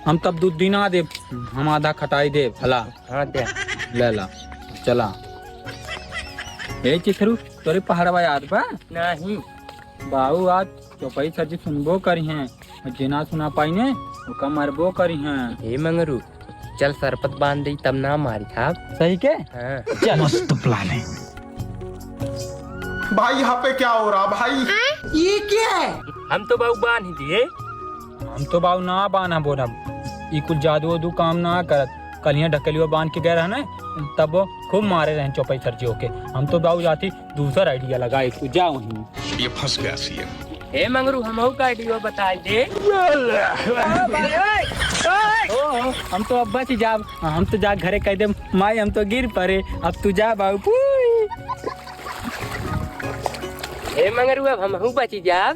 हम तब दूध दिना दे, हम आधा खटाई दे भला। हाँ दे। ले ला चला। ए चिथरू तोरे पहाड़वा याद बा? नहीं। बाबू आज चौपाई सजी सुनबो करी हैं, जिना सुना पाई ने ओका मरबो करी हैं। हे मंगरू चल सरपत बांध दे तब ना मारी था। सही के? हाँ। चल। मस्त प्लान है भाई। यहाँ पे क्या हो रहा भाई? ये क्या है? हम तो बाबू बांध ही दिए। हम तो बाबू ना बाना बोलब, ई कुछ जादू वादू काम ना करत। कलियां ढकलियो बांध के गए रहने तब वो खूब मारे रहे चौपाई सरजी होके। हम तो बाबू जाती दूसरा आइडिया लगाए तू जा वहीं। ये फंस गया सीएम। हे मंगरू हम का आइडिया बता दे। हम तो अब बच जा, हम तो जा घरे कह दे माई हम तो गिर पड़े, अब तू जा बाबू। हे मंगरू अब हम बची जा।